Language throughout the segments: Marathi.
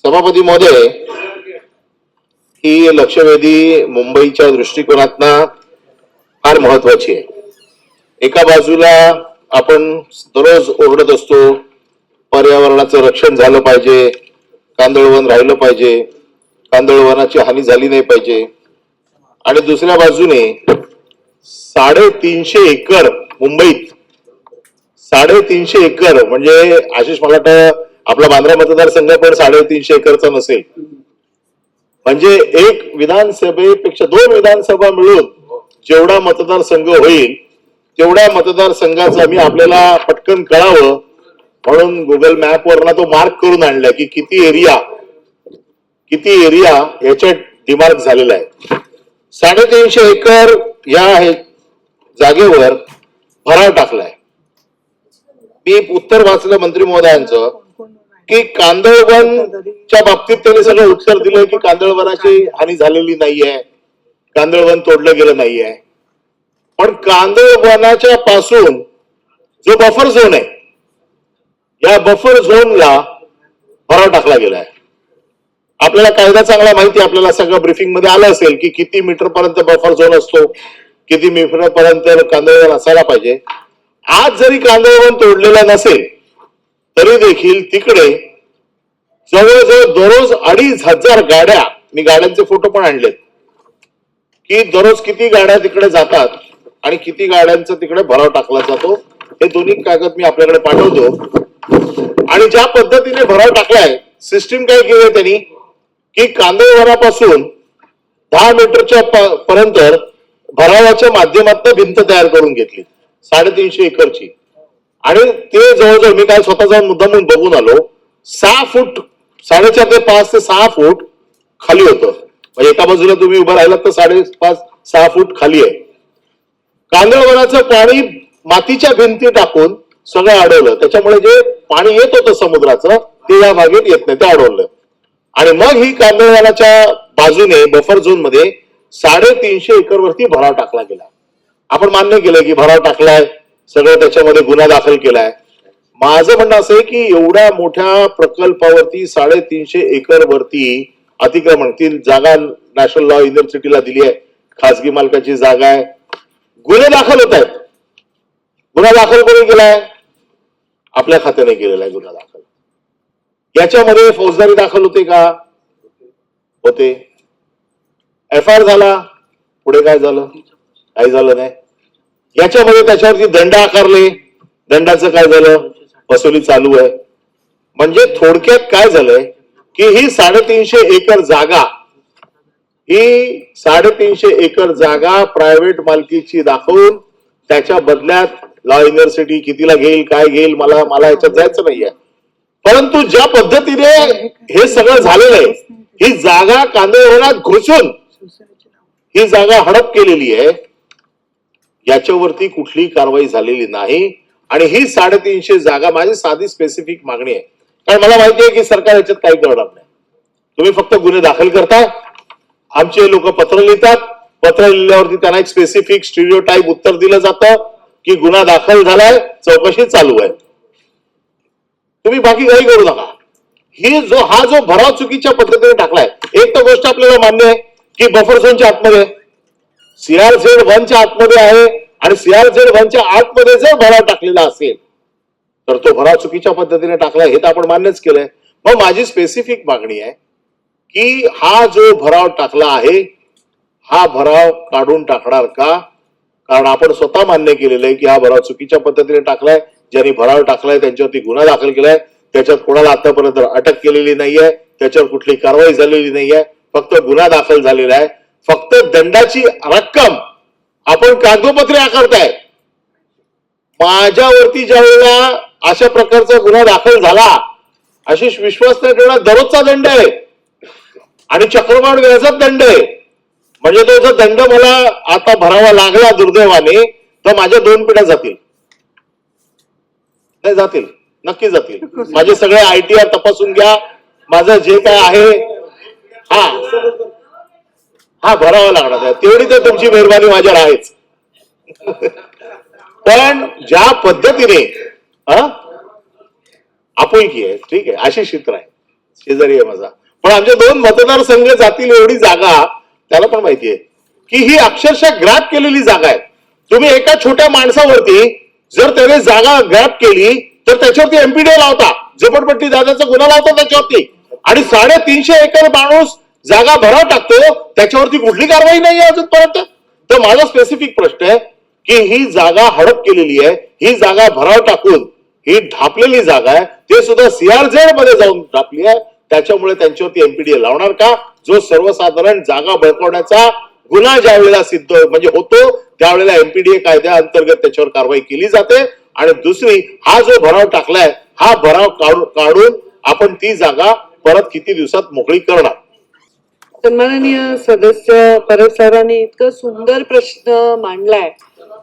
सभापती महोदय, ही लक्षवेधी मुंबईच्या दृष्टिकोनातनं फार महत्वाची आहे. एका बाजूला आपण दररोज ओरडत असतो पर्यावरणाचं रक्षण झालं पाहिजे, कांदळवन राहिलं पाहिजे, कांदळवनाची हानी झाली नाही पाहिजे, आणि दुसऱ्या बाजूने 350 एकर मुंबईत 350 एकर म्हणजे आशिष मला वाटतं आपला बांद्रा मतदारसंघ पण 350 एकरचा नसेल. म्हणजे एक विधानसभेपेक्षा 2 विधानसभा मिळून जेवढा मतदारसंघ होईल तेवढ्या मतदारसंघाचा मी आपल्याला पटकन कळावं म्हणून गुगल मॅपवर ना तो मार्क करून आणलाय की किती एरिया याच्यात डिमार्क झालेला आहे. 350 एकर या जागेवर भराव टाकलाय. मी उत्तर वाचलं मंत्री महोदयांचं की कांदळवनच्या बाबतीत त्यांनी सगळं उत्तर दिलंय की कांदळवनाची हानी झालेली नाहीये, कांदळवन तोडलं गेलं नाहीये. पण कांदळवनाच्या पासून जो बफर झोन आहे या बफर झोनला भराव टाकला गेलाय. आपल्याला कायदा चांगला माहिती, आपल्याला सगळं ब्रीफिंग मध्ये आलं असेल की किती मीटर पर्यंत बफर झोन असतो, किती मीटर पर्यंत कांदळवन असायला पाहिजे. आज जरी कांदळवन तोडलेलं नसेल तरी देखील तिकडे जवळजवळ दररोज 2500 गाड्या, मी गाड्यांचे फोटो पण आणलेत की दररोज किती गाड्या तिकडे जातात आणि किती गाड्यांचा तिकडे भराव टाकला जातो. हे दोन्ही कागद मी आपल्याकडे पाठवतो. आणि ज्या पद्धतीने भराव टाकलाय, सिस्टीम काय केली त्यांनी की कांदळवनापासून 10 मीटरच्या पर्यंत भरावाच्या माध्यमातून भिंत तयार करून घेतली 350 एकरची. आणि ते जवळजवळ मी काय स्वतः जाऊन मुद्दामून बघून आलो, 6 फूट 4.5 ते 5 ते 6 फूट खाली होतं. म्हणजे एका बाजूला तुम्ही उभं राहिलात तर 5.5-6 फूट खाली आहे. कांदळवनाचं पाणी मातीच्या भिंती टाकून सगळं अडवलं. त्याच्यामुळे जे पाणी येत होतं समुद्राचं ते या भागेत येत नाही, ते अडवलं. आणि मग ही कांदळवनाच्या बाजूने बफर झोन मध्ये 350 एकर वरती भराव टाकला गेला. आपण मान्य केलं की भराव टाकलाय, सगळं त्याच्यामध्ये गुन्हा दाखल केलाय. माझं म्हणणं असं आहे की एवढ्या मोठ्या प्रकल्पावरती 350 एकर वरती अतिक्रमण, ती जागा नॅशनल लॉ युनिव्हर्सिटीला दिली आहे, खासगी मालकाची जागा आहे, गुन्हे दाखल होत आहेत. गुन्हा दाखल कोणी केलाय? आपल्या खात्याने केलेला आहे गुन्हा दाखल. याच्यामध्ये फौजदारी दाखल होते का? होते. FIR झाला, पुढे काय झालं? काही झालं नाही. याच्यामध्ये त्याच्यावरती दंड आकारले, दंडाचं काय झालं? वसुली चालू आहे. म्हणजे थोडक्यात काय झालंय की ही 350 एकर जागा, ही 350 एकर जागा प्रायव्हेट मालकीची दाखवून त्याच्या बदल्यात लॉ युनिव्हर्सिटी कितीला घेईल, काय घेईल, मला याच्यात जायचं नाहीये. परंतु ज्या पद्धतीने हे सगळं झालेलं आहे, ही जागा कांदळवनात घुसून ही जागा हडप केलेली आहे, याच्यावरती कुठलीही कारवाई झालेली नाही. आणि ही 350 जागा, माझी साधी स्पेसिफिक मागणी आहे. कारण मला माहिती आहे की सरकार याच्यात काही करणार नाही. तुम्ही फक्त गुन्हे दाखल करताय, आमचे लोक पत्र लिहितात, पत्र लिहिल्यावरती त्यांना एक स्पेसिफिक स्टिरियोटाइप उत्तर दिलं जातं की गुन्हा दाखल झालाय, चौकशी चालू आहे. तुम्ही बाकी काही करू नका. हा जो भराव चुकीच्या पद्धतीने टाकलाय, एक तर गोष्ट आपल्याला मान्य आहे की बफर झोनच्या आतमध्ये CRZ1च्या आतमध्ये आहे आणि CRZ1च्या आतमध्ये जर भराव टाकलेला असेल तर तो भराव चुकीच्या पद्धतीने टाकलाय, हे तर आपण मान्यच केलंय. मग माझी स्पेसिफिक मागणी आहे की हा जो भराव टाकला आहे हा भराव काढून टाकणार का? कारण आपण स्वतः मान्य केलेलं आहे की हा भराव चुकीच्या पद्धतीने टाकलाय. ज्यांनी भराव टाकलाय त्यांच्यावरती गुन्हा दाखल केलाय, त्याच्यात कोणाला आतापर्यंत अटक केलेली नाहीये, त्याच्यावर कुठली कारवाई झालेली नाहीये, फक्त गुन्हा दाखल झालेला आहे. फक्त दंडाची रक्कम आपण कागदोपत्री आकारताय. माझ्यावरती ज्या वेळेला अशा प्रकारचा गुन्हा दाखल झाला, आशिष विश्वास नाही ठेवणार, दररोजचा दंड आहे आणि चक्रवाढ व्याजाचा दंड आहे. म्हणजे तो जर दंड मला आता भरावा लागला दुर्दैवाने तर माझ्या 2 पिढ्या जातील. नाही जातील, नक्की जातील. माझे सगळे ITR तपासून घ्या, माझं जे काय आहे हा भरावा लागणार आहे. तेवढी तर तुमची मेहरबानी माझ्यावर आहेच. पण ज्या पद्धतीने आपुलकी आहे, ठीक आहे, अशी चित्र आहे. शेजारी आहे माझा, पण आमचे 2 मतदारसंघ जातील एवढी जागा त्याला पण माहितीये की ही अक्षरशः ग्रॅब केलेली जागा आहे. तुम्ही एका छोट्या माणसावरती जर त्याने जागा ग्रॅब केली तर त्याच्यावरती एमपीडीए लावता, झोपडपट्टी दादाचा गुन्हा लावता त्याच्यावरती, आणि 350 एकर माणूस जागा भराव टाकतो, त्याच्यावरती कुठली कारवाई नाही आहे अजूनपर्यंत. तर माझा स्पेसिफिक प्रश्न आहे की ही जागा हडप केलेली आहे, ही जागा भराव टाकून ही ढापलेली जागा आहे, ते सुद्धा सीआरझेड मध्ये जाऊन ढापली आहे, त्याच्यामुळे त्यांच्यावरती एमपीडीए लावणार का? जो सर्वसाधारण जागा बळकावण्याचा गुन्हा ज्या वेळेला सिद्ध म्हणजे होतो त्यावेळेला एमपीडीए कायद्या अंतर्गत त्याच्यावर कारवाई केली जाते. आणि दुसरी, हा जो भराव टाकलाय हा भराव काढून आपण ती जागा परत किती दिवसात मोकळी करणार? सन्माननीय सदस्य परब साहेबांनी इतकं सुंदर प्रश्न मांडलाय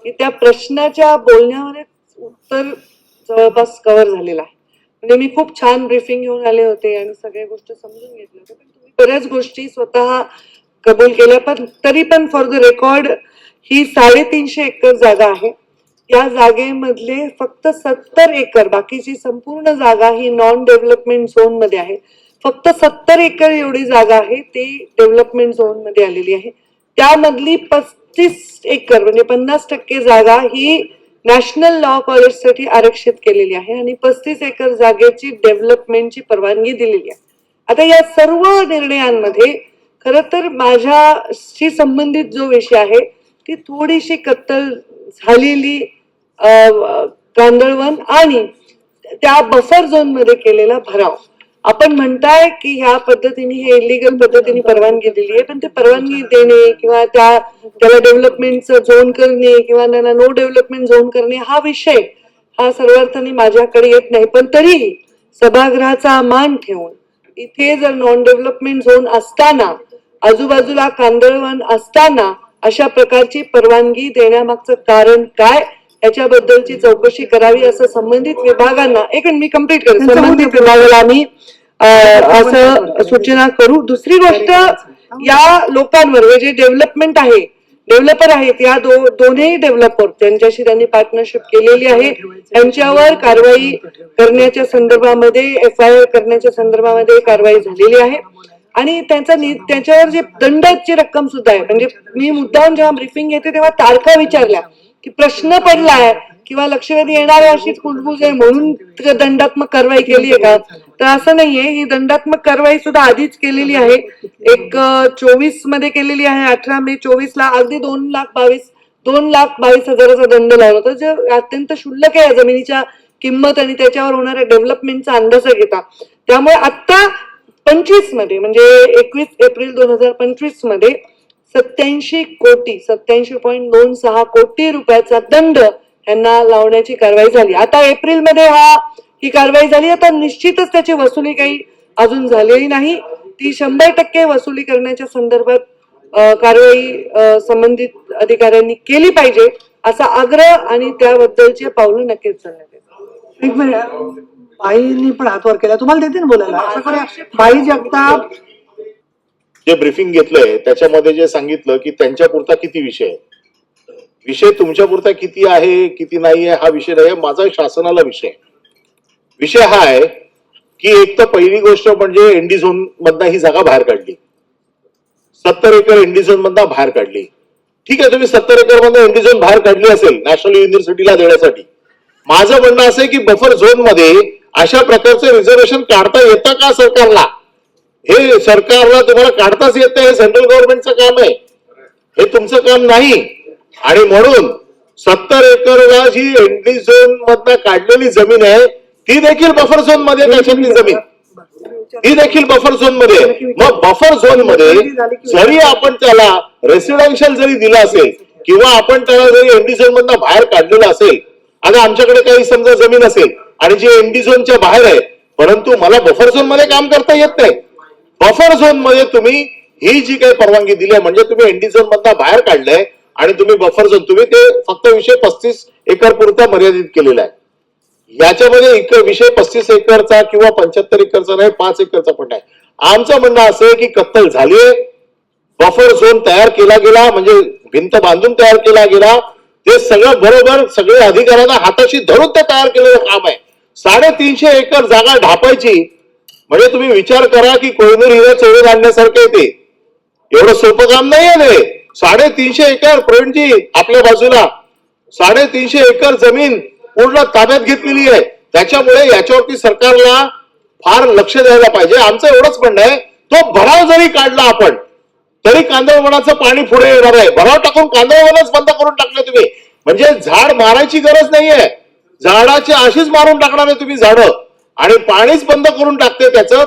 की त्या प्रश्नाच्या बोलण्यामध्ये उत्तर जवळपास कव्हर झालेलं आहे. म्हणजे मी खूप छान ब्रीफिंग घेऊन आले होते आणि सगळ्या गोष्टी समजून घेतल्या होत्या, पण तुम्ही बऱ्याच गोष्टी स्वतः कबूल केल्या, पण तरी पण for the record he 350 acre जागा आहे. या जागेमधले फक्त 70 एकर, बाकीची संपूर्ण जागा ही नॉन डेव्हलपमेंट झोन मध्ये आहे. फक्त 70 एकर एवढी जागा आहे ती डेव्हलपमेंट झोन मध्ये आलेली आहे. त्यामधली 35 एकर म्हणजे 50% जागा ही नॅशनल लॉ कॉलेजसाठी आरक्षित केलेली आहे आणि 35 एकर जागेची डेव्हलपमेंटची परवानगी दिलेली आहे. आता या सर्व निर्णयांमध्ये खर तर माझ्याशी संबंधित जो विषय आहे ती थोडीशी कत्तल झालेली कांदळवन आणि त्या बफर झोन मध्ये केलेला भराव. आपण म्हणताय की ह्या पद्धतीने हे इलिगल पद्धतीने परवानगी दिली आहे, पण ते परवानगी देणे किंवा त्याला डेव्हलपमेंटचं झोन करणे किंवा त्यांना नो डेव्हलपमेंट झोन करणे हा विषय हा सर्वार्थाने माझ्याकडे येत नाही. पण तरीही सभागृहाचा मान ठेवून इथे जर नॉन डेव्हलपमेंट झोन असताना आजूबाजूला कांदळवन असताना अशा प्रकारची परवानगी देण्यामागचं कारण काय याच्याबद्दलची चौकशी करावी असं संबंधित विभागांना, एक मी कंप्लीट करेन, संबंधित विभागाला आम्ही असं सूचना करू. दुसरी गोष्ट, या लोकांवर जे डेव्हलपमेंट आहे, डेव्हलपर आहेत, या दोन्ही डेव्हलपर त्यांच्याशी त्यांनी पार्टनरशिप केलेली आहे, त्यांच्यावर कारवाई करण्याच्या संदर्भामध्ये FIR करण्याच्या संदर्भामध्ये कारवाई झालेली आहे आणि त्याच्यावर जे दंडाची रक्कम सुद्धा आहे. म्हणजे मी मुद्दाम जेव्हा ब्रीफिंग घेते तेव्हा तारखा विचारल्या की प्रश्न पडलाय किंवा लक्षवेधी येणार आहे अशीच कुजबूज आहे म्हणून दंडात्मक कारवाई केली आहे का? तर असं नाहीये. ही दंडात्मक कारवाई सुद्धा आधीच केलेली आहे. एक 24 मध्ये केलेली आहे. 18 मे 24 ला अगदी 2,22,000चा दंड लावला होता, जे अत्यंत क्षुल्लक आहे जमिनीच्या किंमत आणि त्याच्यावर होणाऱ्या डेव्हलपमेंटचा अंदाज घेता. त्यामुळे आता 25 मध्ये म्हणजे 21 एप्रिल 2025 मध्ये 87.26 कोटी रुपयाचा दंड यांना लावण्याची कारवाई झाली. आता एप्रिल मध्ये ही कारवाई झाली. आता निश्चितच त्याची वसुली काही अजून झालेली नाही. ती 100% वसुली करण्याच्या संदर्भात कारवाई संबंधित अधिकाऱ्यांनी केली पाहिजे असा आग्रह आणि त्याबद्दलचे पावलं नक्कीच चालण्यात येतात. एक मिनिट, बाईंनी पण हातवर केला, तुम्हाला देते ना बोलायला. असं करूया, बाई जगताप. जे ब्रीफिंग घेतलंय त्याच्यामध्ये जे सांगितलं की त्यांच्या पुरता किती विषय आहे, विषय तुमच्या पुरता किती आहे किती नाही आहे हा विषय नाही, माझा शासनाला विषय. विषय हा आहे की एक तर पहिली गोष्ट म्हणजे एनडी झोन मधनं ही जागा बाहेर काढली, 70 एकर एनडी झोन मधनं बाहेर काढली. ठीक आहे, तुम्ही 70 एकर मधनं एनडी झोन बाहेर काढली असेल नॅशनल युनिव्हर्सिटीला देण्यासाठी. माझं म्हणणं असं आहे की बफर झोन मध्ये अशा प्रकारचं रिझर्वेशन काढता येतं का सरकारला? हे सरकारला तुम्हाला काढताच येत नाही, हे सेंट्रल गव्हर्नमेंटचं काम आहे, हे तुमचं काम नाही. आणि म्हणून 70 एकरला जी एनडी झोन मधनं काढलेली जमीन आहे ती देखील बफर झोन मध्ये, त्याच्यातली जमीन ती देखील बफर झोन मध्ये. मग बफर झोन मध्ये जरी आपण त्याला रेसिडेन्शियल जरी दिलं असेल किंवा आपण त्याला जरी एनडी झोन मधनं बाहेर काढलेलं असेल, आता आमच्याकडे काही समजा जमीन असेल आणि जी एनडी झोनच्या बाहेर आहे परंतु मला बफर झोन मध्ये काम करता येत नाही, बफर झोन मध्ये तुम्ही ही जी काही परवानगी दिली आहे म्हणजे तुम्ही एनडी झोन मधनं बाहेर काढलंय आणि तुम्ही बफर झोन तुम्ही ते फक्त विषय 35 एकर पुरता मर्यादित केलेला आहे. याच्यामध्ये विषय 35 एकरचा किंवा 75 एकरचा नाही, 5 एकरचा पण नाही. आमचं म्हणणं असं आहे की कत्तल झालीये, बफर झोन तयार केला गेला म्हणजे भिंत बांधून तयार केला गेला, ते सगळं बरोबर सगळे अधिकाऱ्यांना हाताशी धरून ते तयार केलेलं काम आहे. 350 एकर जागा ढापायची म्हणजे तुम्ही विचार करा की कोहिनूर हिरे चोरून आणण्यासारखं आहे ते. एवढं सोपं काम नाहीये ते. 350 एकर प्रवीणजी आपल्या बाजूला 350 एकर जमीन पूर्ण ताब्यात घेतलेली आहे. त्याच्यामुळे याच्यावरती सरकारला फार लक्ष द्यायला पाहिजे. आमचं एवढंच म्हणणं आहे, तो भराव जरी काढला आपण तरी कांदळवनाचं पाणी पुढे येणार आहे. भराव टाकून कांदळवनच बंद करून टाकले तुम्ही. म्हणजे झाड मारायची गरज नाहीये, झाडाची अशीच मारून टाकणार आहे तुम्ही झाडं आणि पाणीच बंद करून टाकते त्याचं.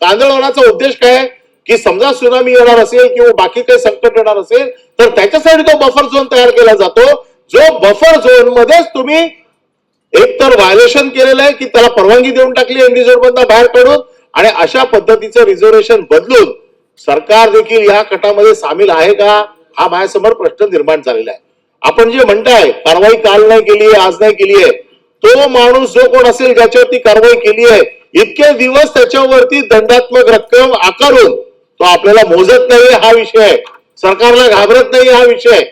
कांदळवनाचा उद्देश काय की समजा सुनामी येणार असेल किंवा बाकी काही संकट येणार असेल तर त्याच्यासाठी तो बफर झोन तयार केला जातो. जो बफर झोन मध्येच तुम्ही एकतर व्हायोलेशन केलेलं आहे की त्याला परवानगी देऊन टाकली रिझर्व्ह बाहेर काढून आणि अशा पद्धतीचं रिझर्वेशन बदलून सरकार देखील या कटामध्ये सामील आहे का हा माझ्यासमोर प्रश्न निर्माण झालेला आहे. आपण जे म्हणताय कारवाई काल नाही केली आहे, आज नाही केली आहे, तो माणूस जो कोण असेल ज्याच्यावरती कारवाई केली आहे इतके दिवस त्याच्यावरती दंडात्मक रक्कम आकारून तो आपल्याला मोजत नाही हा विषय, सरकारला घाबरत नाही हा विषय.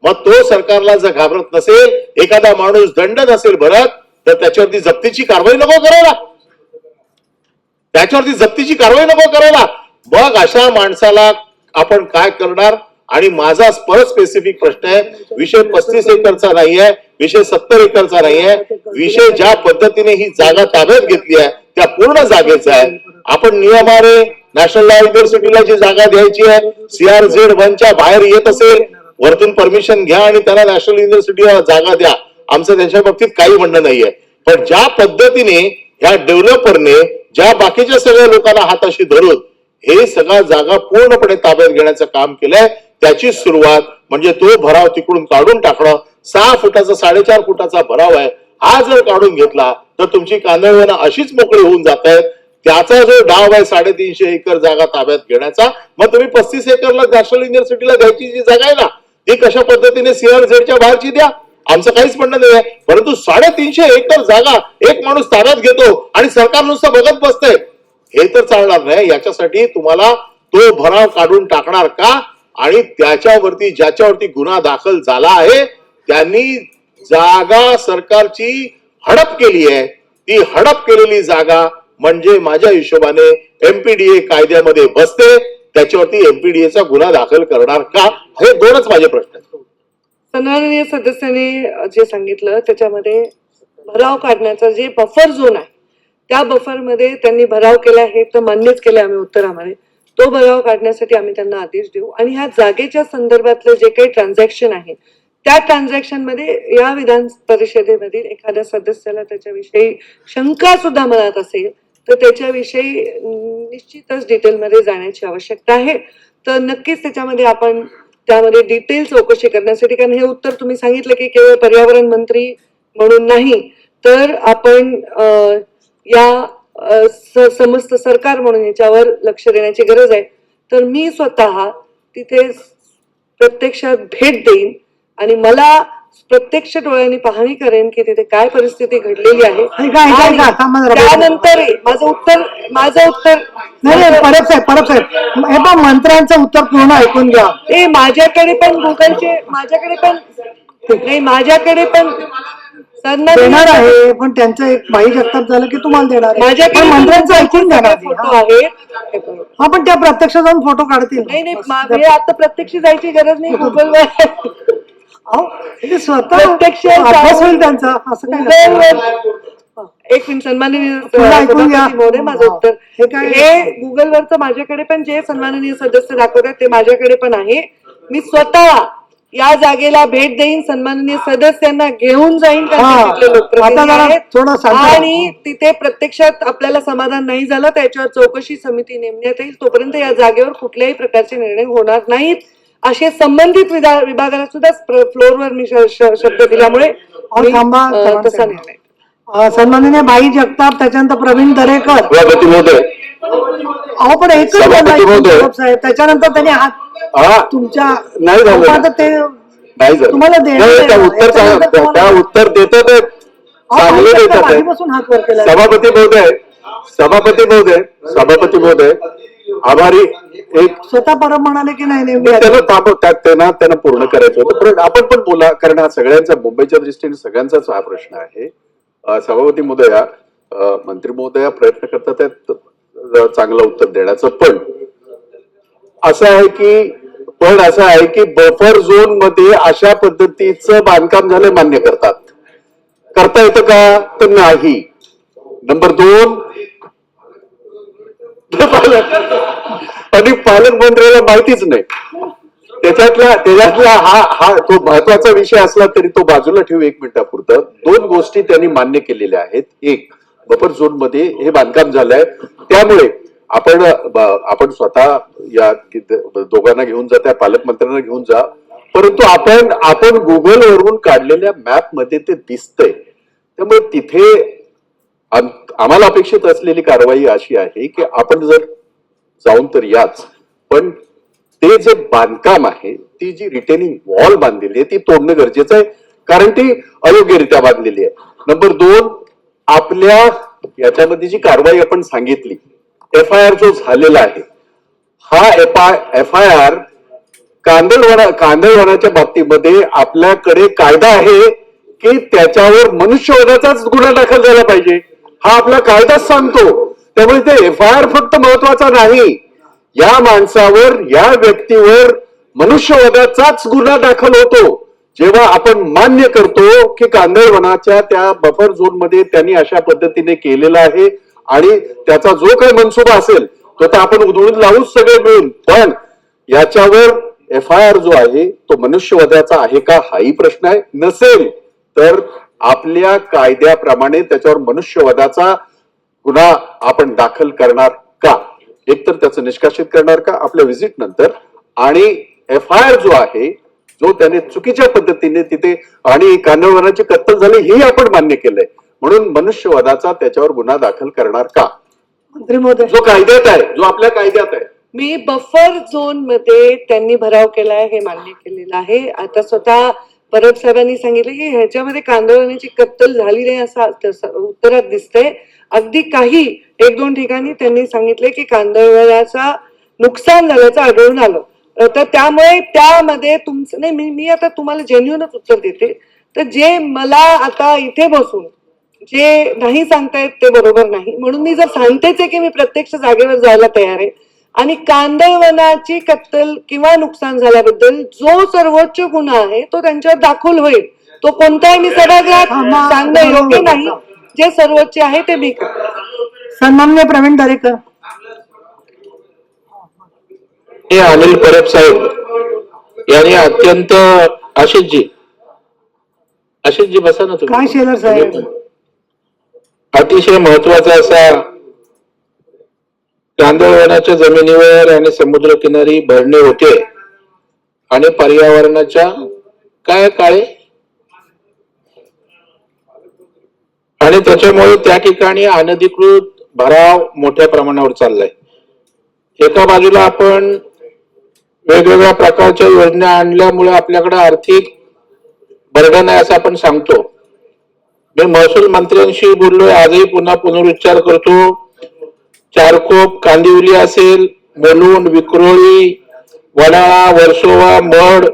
मग तो सरकारला जर घाबरत नसेल, एखादा माणूस दंड नसेल भरत तर त्याच्यावरती जप्तीची कारवाई नको करायला, त्याच्यावरती जप्तीची कारवाई नको करायला. मग अशा माणसाला आपण काय करणार. आणि माझा परत स्पेसिफिक प्रश्न आहे, विषय 35 एकरचा नाहीये, विषय 70 एकरचा नाहीये, विषय ज्या पद्धतीने ही जागा ताब्यात घेतली आहे त्या पूर्ण जागेचा आहे. आपण नियमाने नॅशनल लॉ युनिव्हर्सिटीला जी जागा द्यायची आहे CRZ1च्या बाहेर येत असेल वरतून परमिशन घ्या आणि त्यांना नॅशनल युनिव्हर्सिटीला जागा द्या, आमचं त्यांच्या बाबतीत काही म्हणणं नाहीये. पण ज्या पद्धतीने ह्या डेव्हलपरने ज्या बाकीच्या सगळ्या लोकांना हाताशी धरून हे सगळ्या जागा पूर्णपणे ताब्यात घेण्याचं काम केलंय त्याची सुरुवात म्हणजे तो भराव तिकडून काढून टाकणं. 6 फुटाचा 4.5 फुटाचा भराव आहे, हा जर काढून घेतला तर तुमची कांदळवनं अशीच मोकळी होऊन जात आहेत. त्याचा जो डाव आहे 350 एकर जागा ताब्यात घेण्याचा, मग तुम्ही 35 एकरला नॅशनल युनिव्हर्सिटीला द्यायची जी जागा आहे ना ती कशा पद्धतीने CRZच्या बाहेरची द्या, आमचं काहीच म्हणणं नाही आहे. परंतु 350 एकर जागा एक माणूस ताब्यात घेतो आणि सरकार नुसतं बघत बसतंय हे तर चालणार नाही. याच्यासाठी तुम्हाला तो भराव काढून टाकणार का आणि त्याच्यावरती ज्याच्यावरती गुन्हा दाखल झाला आहे त्यांनी जागा सरकारची हडप केली आहे, ती हडप केलेली जागा म्हणजे माझ्या हिशोबाने MPDA कायद्यामध्ये बसते, त्याच्यावरती MPDAचा गुन्हा दाखल करणार का, हे दोनच माझे प्रश्न आहेत. सन्माननीय सदस्याने जे सांगितलं त्याच्यामध्ये भराव काढण्याचा जे बफर झोन आहे त्या बफर मध्ये त्यांनी भराव केला हे तर मान्यच केले आम्ही उत्तरामध्ये. तो भराव काढण्यासाठी आम्ही त्यांना आदेश देऊ आणि ह्या जागेच्या संदर्भातलं जे काही ट्रान्झॅक्शन आहे त्या ट्रान्झॅक्शन मध्ये या विधान परिषदेमधील एखाद्या सदस्याला त्याच्याविषयी शंका सुद्धा मनात असेल तर त्याच्याविषयी निश्चितच डिटेलमध्ये जाण्याची आवश्यकता आहे. तर नक्कीच त्याच्यामध्ये आपण त्यामध्ये डिटेल चौकशी करण्यासाठी, कारण हे उत्तर तुम्ही सांगितलं की केवळ पर्यावरण मंत्री म्हणून नाही तर आपण समस्त सरकार म्हणून याच्यावर लक्ष देण्याची गरज आहे. तर मी स्वतः तिथे प्रत्यक्षात भेट देईन आणि मला प्रत्यक्ष डोळ्यांनी पाहणी करेन की तिथे काय परिस्थिती घडलेली आहे. त्यानंतर माझं उत्तर नाही परब साहेब हे पण मंत्र्यांचं उत्तर पूर्ण ऐकून घ्या. ते माझ्याकडे पण गुगलचे माझ्याकडे पण देणार आहे पण त्यांचं एक बाई जगताप झालं की तुम्हाला देणार आहे. माझ्याकडे मंत्र्यांचं ऐकून घ्या फोटो आहेत. हा पण त्या प्रत्यक्ष जाऊन फोटो काढतील. नाही आता प्रत्यक्ष जायची गरज नाही. गुगलवर स्वतः प्रत्यक्ष अभ्यास होईल त्यांचा. असं काय एक मिनिट सन्माननीय महोदय माझं उत्तर हे गुगलवरचं माझ्याकडे पण जे सन्माननीय सदस्य दाखवतात ते माझ्याकडे पण आहे. मी स्वतः या जागेला भेट देईन, सन्माननीय सदस्यांना घेऊन जाईन तिथले लोकप्रतिनिधी आणि तिथे प्रत्यक्षात आपल्याला समाधान नाही झालं त्याच्यावर चौकशी समिती नेमण्यात येईल. तोपर्यंत या जागेवर कुठल्याही प्रकारचे निर्णय होणार नाहीत असे संबंधित विभागाला सुद्धा फ्लोअरवर मी शब्द दिल्यामुळे तसा निर्णय. सन्माननीय बाई जगताप त्याच्यानंतर प्रवीण दरेकर अहो पण एकच साहेब त्याच्यानंतर त्यांनी हात तुमच्या नाही झालं ते नाही झालं तुम्हाला त्या उत्तर देतात चांगले देतात. हात वर केला. सभापती महोदय आभारी एक स्वतः परब म्हणाले की नाही त्यांना पूर्ण करायचं होतं. आपण पण बोला कारण हा सगळ्यांचा मुंबईच्या दृष्टीने सगळ्यांचाच हा प्रश्न आहे. सभापती महोदया मंत्री महोदया प्रयत्न करतात चांगलं उत्तर देण्याचं. पण असं आहे की बफर झोन मध्ये अशा पद्धतीचं बांधकाम झालं मान्य करता येतं का? तर नाही. नंबर 2, आणि पालकमंत्र्याला माहितीच नाही. त्याच्यातला हा तो महत्वाचा विषय असला तरी तो बाजूला ठेवू एक मिनिटापुरतं. 2 गोष्टी त्यांनी मान्य केलेल्या आहेत. एक, बफर झोन मध्ये हे बांधकाम झालंय, त्यामुळे आपण स्वतः या दोघांना घेऊन जा, त्या पालकमंत्र्यांना घेऊन जा, परंतु आपण गुगल वरून काढलेल्या मॅप मध्ये ते दिसतंय. त्यामुळे तिथे आम्हाला अपेक्षित असलेली कारवाई अशी आहे की आपण जर जाऊन तर याच, पण ते जे बांधकाम आहे, ती जी रिटेनिंग वॉल बांधलेली आहे ती तोडणं गरजेचं आहे, कारण ती अयोग्यरित्या बांधलेली आहे. नंबर 2, आपल्या याच्यामध्ये जी कारवाई आपण सांगितली, FIR जो झालेला आहे, हा FIR कांदळवनाच्या बाबतीमध्ये आपल्याकडे कायदा आहे की त्याच्यावर मनुष्यवधाचाच गुन्हा दाखल झाला पाहिजे, हा आपला कायदाच सांगतो. त्यामुळे ते FIR फक्त महत्वाचा नाही, या माणसावर, या व्यक्तीवर मनुष्यवधाचाच गुन्हा दाखल होतो जेव्हा आपण मान्य करतो की कांदळवनाच्या त्या बफर झोन मध्ये त्यांनी अशा पद्धतीने केलेला आहे आणि त्याचा जो काही मनसुबा असेल तो तर आपण उधळून लावूच सगळे मिळून, पण याच्यावर FIR जो आहे तो मनुष्यवधाचा आहे का हाही प्रश्न आहे. नसेल तर आपल्या कायद्याप्रमाणे त्याच्यावर मनुष्यवधाचा गुन्हा आपण दाखल करणार का, एकतर त्याचं निष्कासित करणार का आपल्या व्हिजिट नंतर, आणि FIR जो आहे जो त्याने चुकीच्या पद्धतीने तिथे आणि कांदळवनाची कत्तल झाली हे आपण मान्य केलंय, म्हणून मनुष्यवधाचा त्याच्यावर गुन्हा दाखल करणार का, मंत्री महोदय, जो कायद्यात आहे, जो आपल्या कायद्यात आहे. मी बफर झोन मध्ये त्यांनी भराव केलाय हे मान्य केलेलं आहे. आता स्वतः परब साहेबांनी सांगितलं की ह्याच्यामध्ये कांदळवनाची कत्तल झाली नाही असं उत्तरात दिसतंय. अगदी काही 1-2 ठिकाणी त्यांनी सांगितले की कांदळवनाचा नुकसान झाल्याचं आढळून आलं. तर त्यामुळे त्यामध्ये तुमचं नाही, मी आता तुम्हाला जेन्युइनच उत्तर देते. तर जे मला आता इथे बसून जे नाही सांगतायत ते बरोबर नाही, म्हणून मी जर सांगतेच आहे की मी प्रत्यक्ष जागेवर जायला तयार आहे आणि कांदळवनाची कत्तल किंवा नुकसान झाल्याबद्दल जो सर्वोच्च गुन्हा आहे तो त्यांच्यावर दाखल होईल. तो कोणताही मी सभागृहात सांगणं योग्य नाही. जे सर्वोच्च आहे ते मी करतो. सन्माननीय प्रवीण दरेकर. हे अनिल परब साहेब यांनी अत्यंत आशिषजी बसा ना काय शेलर साहेब, अतिशय महत्वाचा असा कांदळवनाच्या जमिनीवर आणि समुद्रकिनारी भरणे होते आणि पर्यावरणाच्या काय काळे, आणि त्याच्यामुळे त्या ठिकाणी अनधिकृत भराव मोठ्या प्रमाणावर चाललाय. एका बाजूला आपण वेगवेगळ्या प्रकारच्या योजना आणल्यामुळे आपल्याकडे आर्थिक बर्डन आहे असं आपण सांगतो. मी महसूल मंत्र्यांशी बोललोय, आजही पुन्हा पुनरुच्चार करतो. चारकोप, कांदिवली असेल, मुलुंड, विक्रोळी, वडाळा, वर्सोवा, मड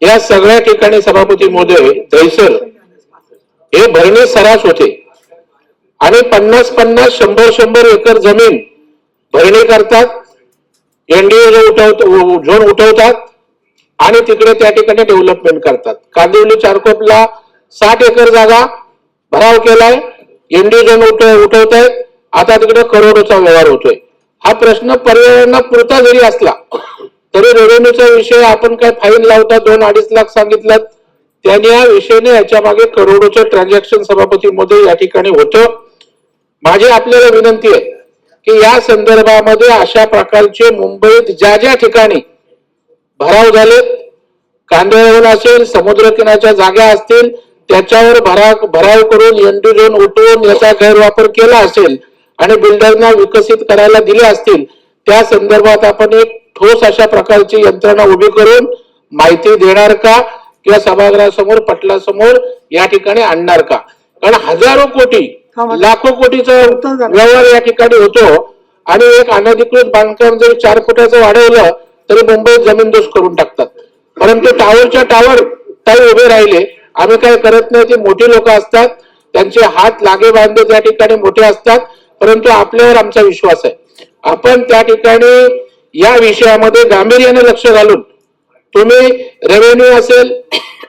या सगळ्या ठिकाणी सभापती महोदय, दहिसर हे भरणे सरास होते आणि 50-50, 100-100 एकर जमीन भरणी करतात, एनडीए झोन उठवतात आणि तिकडे त्या ठिकाणी डेव्हलपमेंट करतात. कांदिवली चारकोपला 60 एकर जागा भराव केलाय, एनडीए झोन उठवतायत, आता तिकडे करोडोचा व्यवहार होतोय. हा प्रश्न पर्यावरणापुरता जरी असला तरी रेव्हेन्यूचा विषय आपण काय फाईन लावता 2-2.5 लाख सांगितलं, त्याने या विषयाने याच्या मागे करोडोचं ट्रान्झॅक्शन सभापती मध्ये या ठिकाणी होतं. माझी आपल्याला विनंती आहे की या संदर्भामध्ये अशा प्रकारचे मुंबईत ज्या ज्या ठिकाणी भराव झालेत, कांदळवन असेल, समुद्रकिनारच्या जागा असतील, त्याच्यावर भराव करून एनडी झोन उठवून याचा गैरवापर केला असेल आणि बिल्डरना विकसित करायला दिले असतील, त्या संदर्भात आपण एक ठोस अशा प्रकारची यंत्रणा उभी करून माहिती देणार का किंवा सभागृहासमोर पटलासमोर या ठिकाणी आणणार का? कारण हजारो कोटी, लाखो कोटीचा व्यवहार या ठिकाणी होतो आणि एक अनधिकृत बांधकाम जर 4 फुटाचं वाढवलं तरी मुंबईत जमीनदोस्त करून टाकतात. परंतु टावरच्या टावर काही उभे राहिले, आम्ही काय करत नाही. ते मोठी लोक असतात, त्यांचे हात लागे बांधे त्या ठिकाणी मोठे असतात परंतु आपल्यावर आमचा विश्वास आहे. आपण त्या ठिकाणी या विषयामध्ये गांभीर्याने लक्ष घालून तुम्ही रेव्हेन्यू असेल,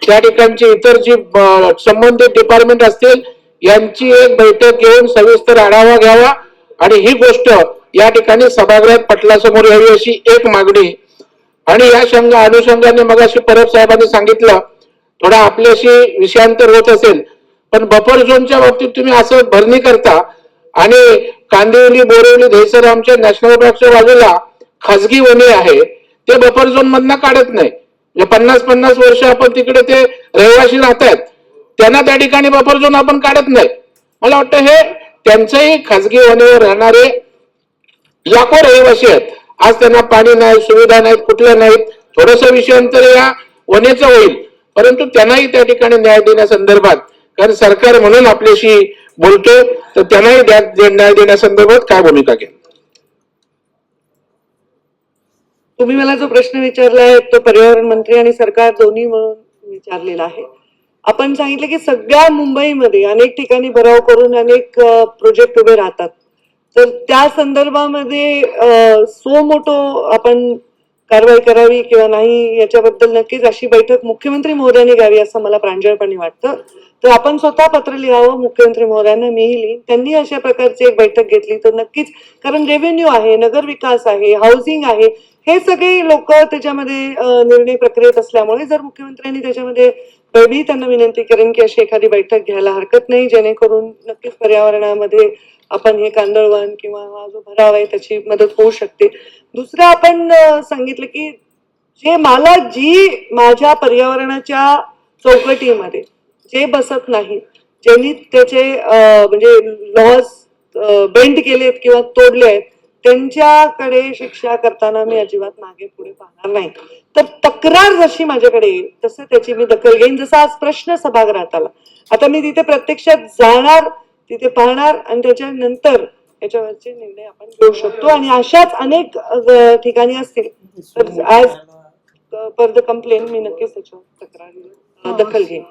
त्या ठिकाणची इतर जी संबंधित डिपार्टमेंट असतील यांची एक बैठक घेऊन सविस्तर आढावा घ्यावा आणि ही गोष्ट या ठिकाणी सभागृहात पटलासमोर यावी अशी एक मागणी. आणि या अनुषंगाने मगाशी परब साहेबांनी सांगितलं थोडा आपल्याशी विषयांतर होत असेल, पण बफर झोनच्या बाबतीत तुम्ही असं भरणी करता आणि कांदिवली, बोरिवली, दहिसर आमच्या नॅशनल पार्कच्या बाजूला खासगी वने आहे ते बफर झोन मधनं काढत नाही. 50-50 वर्ष आपण तिकडे ते रहिवासी राहतात, त्यांना त्या ठिकाणी बफर झोन आपण काढत नाही. मला वाटतं हे त्यांचंही खासगी वनेवर राहणारे लाखो रहिवासी आहेत. आज त्यांना पाणी नाही, सुविधा नाहीत, कुठल्या नाहीत. थोडंसं विषयांतर या वनेचं होईल, परंतु त्यांनाही त्या ठिकाणी न्याय देण्यासंदर्भात, कारण सरकार म्हणून आपल्याशी बोलतोय, तर त्यांनाही न्याय देण्यासंदर्भात काय भूमिका घ्या. तुम्ही मला जो प्रश्न विचारलाय तो पर्यावरण मंत्री आणि सरकार दोन्ही म्हणून विचारलेला आहे. आपण सांगितलं की सगळ्या मुंबईमध्ये अनेक ठिकाणी भराव करून अनेक प्रोजेक्ट उभे राहतात. तर त्या संदर्भामध्ये सो मोठो आपण कारवाई करावी किंवा नाही याच्याबद्दल नक्कीच अशी बैठक मुख्यमंत्री महोदयांनी घ्यावी असं मला प्रांजळपणे वाटतं. तर आपण स्वतः पत्र लिहावं मुख्यमंत्री महोदयांना, मीही लिहीन. त्यांनी अशा प्रकारची एक बैठक घेतली तर नक्कीच, कारण रेव्हेन्यू आहे, नगर विकास आहे, हाऊसिंग आहे, हे सगळे लोक त्याच्यामध्ये निर्णय प्रक्रियेत असल्यामुळे जर मुख्यमंत्र्यांनी त्याच्यामध्ये मी त्यांना विनंती करेन की अशी एखादी बैठक घ्यायला हरकत नाही, जेणेकरून नक्कीच पर्यावरणामध्ये आपण हे कांदळवन किंवा हा जो भराव आहे त्याची मदत होऊ शकते. दुसरं आपण सांगितलं की जी माझ्या पर्यावरणाच्या चौकटीमध्ये जे बसत नाही, ज्यांनी त्याचे म्हणजे लॉज बेंड केलेत किंवा तोडले आहेत, त्यांच्याकडे शिक्षा करताना मी अजिबात मागे पुढे पाहणार नाही. तर तक्रार जशी माझ्याकडे येईल तसं त्याची मी दखल घेईन. जसा आज प्रश्न सभागृहात आला, आता मी तिथे प्रत्यक्षात जाणार, तिथे पाहणार आणि त्याच्यानंतर याच्यावरचे निर्णय आपण घेऊ शकतो. आणि अशाच अनेक ठिकाणी असतील तर आज पर द कंप्लेन मी नक्कीच त्याच्यावर तक्रार दखल घेईन.